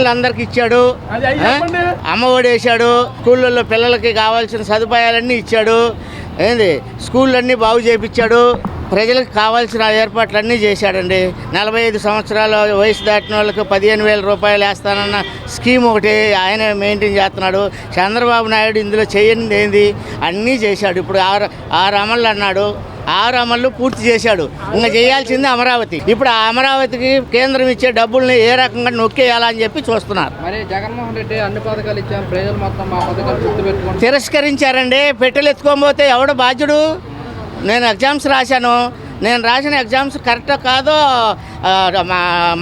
అందరికి ఇచ్చాడు, అమ్మఒడి వేశాడు, స్కూళ్ళల్లో పిల్లలకి కావాల్సిన సదుపాయాలన్నీ ఇచ్చాడు, ఏంది స్కూళ్ళన్నీ బాగు చేయించాడు, ప్రజలకు కావాల్సిన ఏర్పాట్లన్నీ చేశాడండి. 45 సంవత్సరాల వయసు దాటిన వాళ్ళకి 15,000 రూపాయలు వేస్తానన్న స్కీమ్ ఒకటి ఆయన మెయింటైన్ చేస్తున్నాడు. చంద్రబాబు నాయుడు ఇందులో చేయనిది ఏంది, అన్నీ చేశాడు. ఇప్పుడు ఆరు అమలు అన్నాడు, 6 అమలు పూర్తి చేశాడు. ఇంకా చేయాల్సింది అమరావతి. ఇప్పుడు ఆ అమరావతికి కేంద్రం ఇచ్చే డబ్బుల్ని ఏ రకంగా నొక్కేయాలా అని చెప్పి చూస్తున్నారు. మరి జగన్మోహన్ రెడ్డి అన్ని పథకాలు ఇచ్చారు, ప్రజలు మొత్తం మా పథకాలు గుర్తుపెట్టుకోండి తిరస్కరించారండి. పెట్టెలు ఎత్తుకోకపోతే ఎవడు బాధ్యుడు? నేను ఎగ్జామ్స్ రాశాను, నేను రాసిన ఎగ్జామ్స్ కరెక్టో కాదో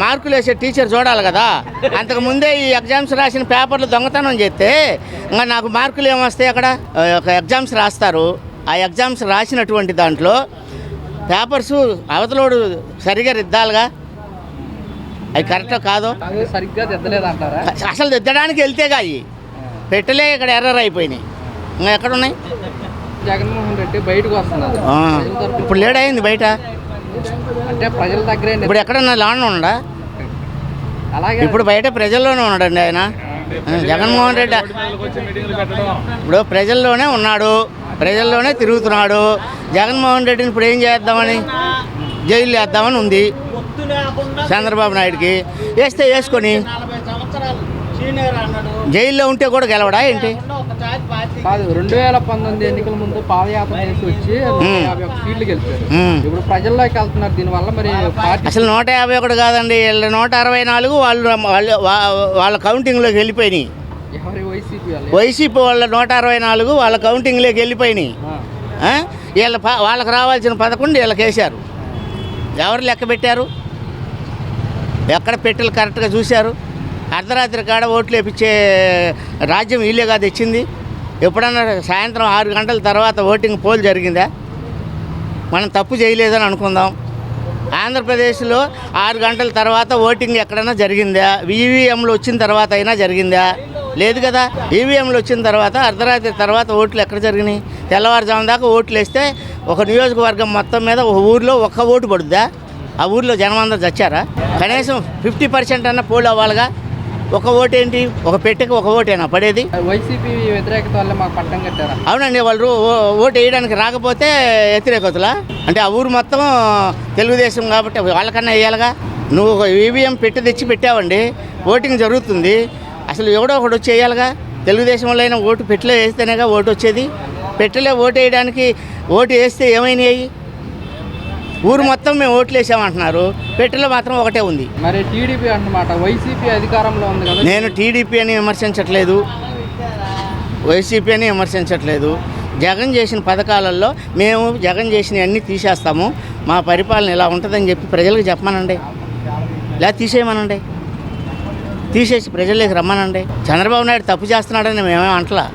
మార్కులు వేసే టీచర్ చూడాలి కదా. అంతకుముందే ఈ ఎగ్జామ్స్ రాసిన పేపర్లు దొంగతనం చేస్తే ఇంకా నాకు మార్కులు ఏమొస్తాయి? అక్కడ ఒక ఎగ్జామ్స్ రాస్తారు, ఆ ఎగ్జామ్స్ రాసినటువంటి దాంట్లో పేపర్స్ అవతలోడు సరిగా దిద్దాలిగా. అవి కరెక్టో కాదో సరిగ్గా దిద్దలేదంటారా? అసలు దిద్దడానికి వెళ్తేగా అవి పెట్టలే ఇక్కడ ఎర్రర్ అయిపోయినాయి. ఇంకా ఎక్కడున్నాయి? జగన్మోహన్ రెడ్డి బయటకు వస్తున్నారు, ఇప్పుడు లేట్ అయింది బయట. అంటే ప్రజల దగ్గరే. ఇప్పుడు ఎక్కడన్నా లాండ్ ఉండడా? అలాగే ఇప్పుడు బయట ప్రజల్లోనే ఉన్నాడండి ఆయన. జగన్మోహన్ రెడ్డి ఇప్పుడు ప్రజల్లోనే ఉన్నాడు, ప్రజల్లోనే తిరుగుతున్నాడు. జగన్మోహన్ రెడ్డిని ఇప్పుడు ఏం చేద్దామని, జైలు వేద్దామని ఉంది చంద్రబాబు నాయుడికి. వేస్తే వేసుకొని జైల్లో ఉంటే కూడా గెలవడా ఏంటి? 2019 ఎన్నికల ముందు పాదయాత్ర చేసి వచ్చి 151 సీట్లు గెలిచారు. ఇప్పుడు ప్రజల్లోకి వెళ్తున్నారు. దీనివల్ల మరి అసలు 151 కాదండి, 164 వాళ్ళ కౌంటింగ్లోకి వెళ్ళిపోయినాయి. వైసీపీ వాళ్ళ 164 వాళ్ళ కౌంటింగ్లోకి వెళ్ళిపోయినాయి. వాళ్ళకి రావాల్సిన 11 వీళ్ళకి వేశారు. ఎవరు లెక్క పెట్టారు? ఎక్కడ పెట్టెలు కరెక్ట్గా చూశారు? అర్ధరాత్రి కాడ ఓట్లు వేపించే రాజ్యం వీళ్ళేగా తెచ్చింది. ఎప్పుడన్నా సాయంత్రం 6 గంటల తర్వాత ఓటింగ్ పోల్ జరిగిందా? మనం తప్పు చేయలేదని అనుకుందాం. ఆంధ్రప్రదేశ్లో 6 గంటల తర్వాత ఓటింగ్ ఎక్కడైనా జరిగిందా? ఈవీఎంలు వచ్చిన తర్వాత అయినా జరిగిందా? లేదు కదా. ఈవీఎంలు వచ్చిన తర్వాత అర్ధరాత్రి తర్వాత ఓట్లు ఎక్కడ జరిగినాయి? తెల్లవారుజాము దాకా ఓట్లు వేస్తే ఒక నియోజకవర్గం మొత్తం మీద ఒక ఊరిలో ఒక్క ఓటు పడుద్దా? ఆ ఊరిలో జనం అందరూ చచ్చారా? కనీసం 50% అన్న పోల్ అవ్వాలిగా. ఒక ఓటు ఏంటి? ఒక పెట్టెకి ఒక ఓటేనా పడేది? వైసీపీ వ్యతిరేకత వల్ల మాకు పట్టం కట్టారా? అవునండి, వాళ్ళు ఓటు వేయడానికి రాకపోతే వ్యతిరేకతలా? అంటే ఆ ఊరు మొత్తం తెలుగుదేశం కాబట్టి వాళ్ళకన్నా వేయాలిగా. నువ్వు ఒక ఈవీఎం పెట్టి తెచ్చి పెట్టావండి, ఓటింగ్ జరుగుతుంది. అసలు ఎవడో ఒకటి వచ్చి వేయాలిగా. తెలుగుదేశం వల్ల అయినా ఓటు పెట్టెలో వేస్తేనేగా ఓటు వచ్చేది. పెట్టెలో ఓటు వేయడానికి ఓటు వేస్తే ఏమైనాయి? ఊరు మొత్తం మేము ఓట్లు వేసామంటున్నారు, పెట్టెలో మాత్రం ఒకటే ఉంది. మరి టీడీపీ అన్నమాట, వైసీపీ అధికారంలో ఉంది కదా. నేను టీడీపీ అని విమర్శించట్లేదు, వైసీపీ అని విమర్శించట్లేదు. జగన్ చేసిన పథకాలలో మేము జగన్ చేసినవన్నీ తీసేస్తాము, మా పరిపాలన ఇలా ఉంటుందని చెప్పి ప్రజలకు చెప్పమనండి, లేదా తీసేయమనండి. తీసేసి ప్రజల్లోకి రమ్మనండి. చంద్రబాబు నాయుడు తప్పు చేస్తున్నాడని మేమేం అంటలా.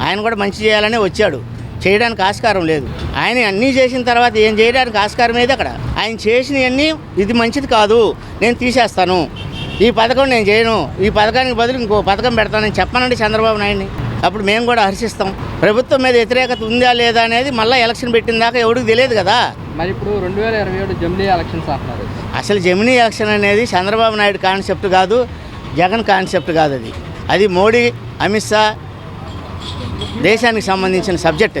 ఆయన కూడా మంచి చేయాలని వచ్చాడు, చేయడానికి ఆస్కారం లేదు. ఆయన అన్నీ చేసిన తర్వాత ఏం చేయడానికి ఆస్కారం ఏది అక్కడ? ఆయన చేసినవన్నీ ఇది మంచిది కాదు, నేను తీసేస్తాను, ఈ పథకం నేను చేయను, ఈ పథకానికి బదులు ఇంకో పథకం పెడతానని చెప్పనండి చంద్రబాబు నాయుడిని. అప్పుడు మేము కూడా హర్షిస్తాం. ప్రభుత్వం మీద వ్యతిరేకత ఉందా లేదా అనేది మళ్ళీ ఎలక్షన్ పెట్టిన దాకా ఎవరికి తెలియదు కదా. మరి ఇప్పుడు 2027 జమిలీ ఎలక్షన్స్ అంటున్నారు. అసలు జమినీ ఎలక్షన్ అనేది చంద్రబాబు నాయుడు కాన్సెప్ట్ కాదు, జగన్ కాన్సెప్ట్ కాదు. అది మోడీ, అమిత్ షా దేశానికి సంబంధించిన సబ్జెక్ట్.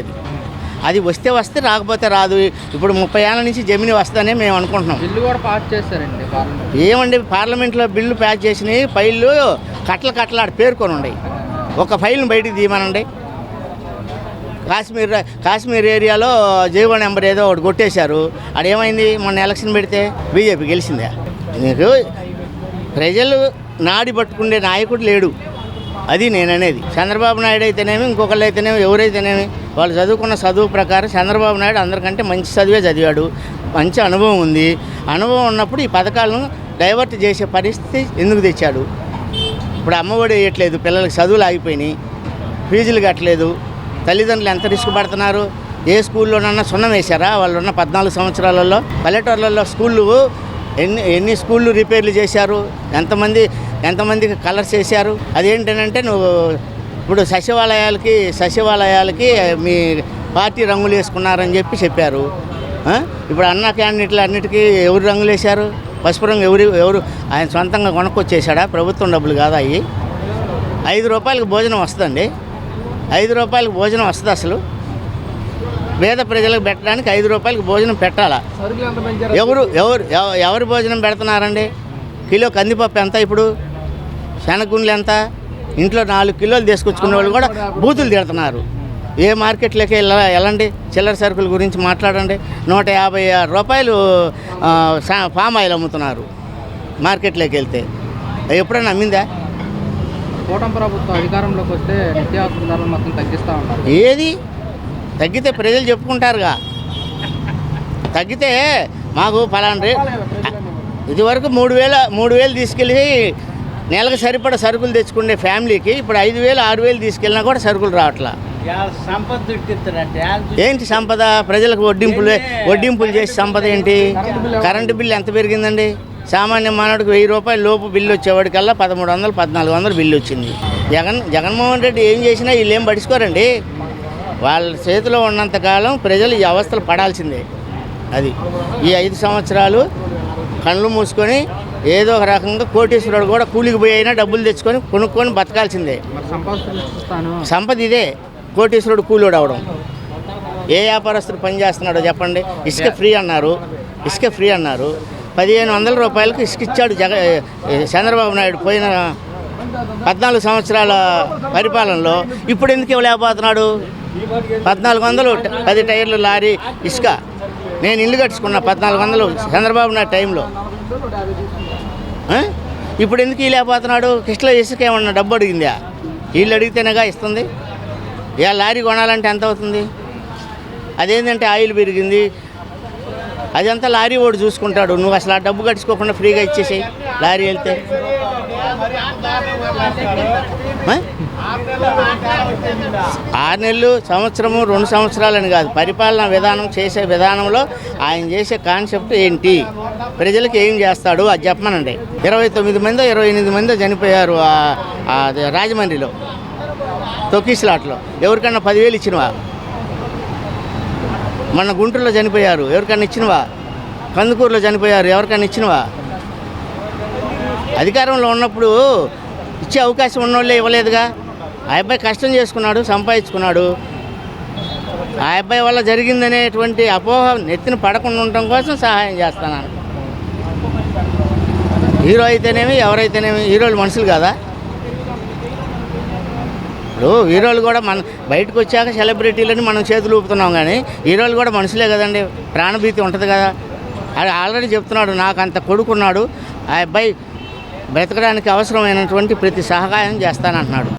అది వస్తే వస్తే, రాకపోతే రాదు. ఇప్పుడు 30 ఏళ్ళ నుంచి జమినీ వస్తుందని మేము అనుకుంటున్నాం. బిల్లు కూడా పాస్ చేశారండి ఏమండి, పార్లమెంట్లో బిల్లు పాస్ చేసినాయి, ఫైళ్ళు కట్టలు ఆడ పేర్కొని ఉన్నాయి. ఒక ఫైల్ని బయటికి తీయమనండి. కాశ్మీర్ ఏరియాలో జీవో నెంబర్ ఏదో ఒకటి కొట్టేశారు. అదేమైంది? మొన్న ఎలక్షన్ పెడితే బీజేపీ గెలిచిందా? నీకు ప్రజలు నాడి పట్టుకునే నాయకుడు లేడు, అది నేననేది. చంద్రబాబు నాయుడు అయితేనేమి, ఇంకొకళ్ళు అయితేనేమి, ఎవరైతేనేమి, వాళ్ళు చదువుకున్న చదువు ప్రకారం చంద్రబాబు నాయుడు అందరికంటే మంచి చదివే చదివాడు, మంచి అనుభవం ఉంది. అనుభవం ఉన్నప్పుడు ఈ పథకాలను డైవర్ట్ చేసే పరిస్థితి ఎందుకు తెచ్చాడు? ఇప్పుడు అమ్మఒడి వేయట్లేదు, పిల్లలకి చదువులు ఆగిపోయినాయి, ఫీజులు కట్టలేదు, తల్లిదండ్రులు ఎంత రిస్క్ పడుతున్నారు. ఏ స్కూల్లోనన్నా సున్నం వేశారా? వాళ్ళు ఉన్న 14 సంవత్సరాలలో పల్లెటూర్లలో స్కూళ్ళు ఎన్ని స్కూళ్ళు రిపేర్లు చేశారు, ఎంతమందికి కలర్స్ చేశారు. అదేంటంటే నువ్వు ఇప్పుడు సచివాలయాలకి మీ పార్టీ రంగులు వేసుకున్నారని చెప్పారు. ఇప్పుడు అన్న క్యాండిడేట్లు అన్నిటికీ ఎవరు రంగులు వేశారు? పసుపు రంగు ఎవరు ఆయన సొంతంగా కొనుక్కొచ్చేసాడా? ప్రభుత్వం డబ్బులు కాదా అవి? 5 రూపాయలకు భోజనం వస్తుందండి. 5 రూపాయలకు భోజనం వస్తుంది అసలు? పేద ప్రజలకు పెట్టడానికి 5 రూపాయలకు భోజనం పెట్టాలా? సరుకులు ఎంత పెంచారు? ఎవరు భోజనం పెడుతున్నారండి? కిలో కందిపప్పు ఎంత ఇప్పుడు? శనగుండ్లు ఎంత? ఇంట్లో 4 కిలోలు తీసుకొచ్చుకునే వాళ్ళు కూడా బూతులు తిడుతున్నారు. ఏ మార్కెట్లోకి వెళ్ళండి, చిల్లర సరుకుల గురించి మాట్లాడండి. 156 రూపాయలు పామ్ ఆయిల్ అమ్ముతున్నారు మార్కెట్లోకి వెళ్తే. ఎప్పుడైనా అమ్మిందా? కూటమి ప్రభుత్వం అధికారంలోకి వస్తే నిత్యావసర ధరలు మొత్తం తగ్గిస్తూ ఉన్నారు. ఏది తగ్గితే ప్రజలు చెప్పుకుంటారుగా. తగ్గితే మాకు ఫలానా ఇదివరకు 3,000 తీసుకెళ్ళి నెలకు సరిపడా సరుకులు తెచ్చుకునే ఫ్యామిలీకి ఇప్పుడు 5,000 6,000 తీసుకెళ్ళినా కూడా సరుకులు రావట్లా. ఏంటి సంపద? ప్రజలకు వడ్డింపులు చేసి సంపద ఏంటి? కరెంటు బిల్లు ఎంత పెరిగిందండి? సామాన్య మానవుడికి 1000 రూపాయల లోపు బిల్లు వచ్చేవాడికల్లా 1,300 1,400 బిల్లు వచ్చింది. జగన్మోహన్ రెడ్డి ఏం చేసినా వీళ్ళు ఏం పడుచుకోరండి. వాళ్ళ చేతిలో ఉన్నంతకాలం ప్రజలు ఈ అవస్థలు పడాల్సిందే. అది ఈ 5 సంవత్సరాలు కళ్ళు మూసుకొని ఏదో ఒక రకంగా కోటీశ్వరుడు కూడా కూలికి పోయి అయినా డబ్బులు తెచ్చుకొని కొనుక్కొని బతకాల్సిందే. సంపద ఇదే, కోటీశ్వరుడు కూలోడు అవడం. ఏ వ్యాపారస్తుడు పని చేస్తున్నాడో చెప్పండి? ఇసుక ఫ్రీ అన్నారు. 1,500 రూపాయలకు ఇసుక ఇచ్చాడు చంద్రబాబు నాయుడు పోయిన 14 సంవత్సరాల పరిపాలనలో. ఇప్పుడు ఎందుకు ఇవ్వలేకపోతున్నాడు? 1,400 10 టైర్లు లారీ ఇసుక. నేను ఇల్లు కట్టుకున్నా 1,400 చంద్రబాబు నాయుడు టైంలో. ఇప్పుడు ఎందుకు ఇవ్వలేకపోతున్నాడు? కిష్లో ఇసుక ఏమన్నా డబ్బు అడిగిందా? వీళ్ళు అడిగితేనేగా ఇస్తుంది. ఇక లారీ కొనాలంటే ఎంత అవుతుంది? అదేంటంటే ఆయిల్ పెరిగింది, అదంతా లారీ వాడు చూసుకుంటాడు. నువ్వు అసలు ఆ డబ్బు కట్టుకోకుండా ఫ్రీగా ఇచ్చేసేయి లారీ వెళ్తే. 6 నెలలు, సంవత్సరము, 2 సంవత్సరాలని కాదు, పరిపాలన విధానం చేసే విధానంలో ఆయన చేసే కాన్సెప్ట్ ఏంటి, ప్రజలకు ఏం చేస్తాడు అది చెప్పమనండి. 29 మందో 28 మందో చనిపోయారు రాజమండ్రిలో తొక్కిస్లాట్లో. ఎవరికన్నా 10,000 ఇచ్చినవా? మొన్న గుంటూరులో చనిపోయారు, ఎవరికన్నా ఇచ్చినవా? కందుకూరులో చనిపోయారు, ఎవరికన్నా ఇచ్చినవా? అధికారంలో ఉన్నప్పుడు ఇచ్చే అవకాశం ఉన్నోళ్ళే ఇవ్వలేదుగా. ఆ అబ్బాయి కష్టం చేసుకున్నాడు, సంపాదించుకున్నాడు. ఆ అబ్బాయి వల్ల జరిగిందనేటువంటి అపోహ నెత్తిన పడకుండా ఉండటం కోసం సహాయం చేస్తున్నాను. హీరో అయితేనేమి ఎవరైతేనేమి హీరోలు మనుషులు కదా. ఇప్పుడు హీరోలు కూడా మన బయటకు వచ్చాక సెలబ్రిటీలని మనం చేతులు ఊపుతున్నాం, కానీ హీరోలు కూడా మనుషులే కదండి. ప్రాణభీతి ఉంటుంది కదా. అది ఆల్రెడీ చెప్తున్నాడు, నాకు అంత కొడుకున్నాడు, ఆ అబ్బాయి బ్రతకడానికి అవసరమైనటువంటి ప్రతి సహాయం చేస్తానంటున్నాడు.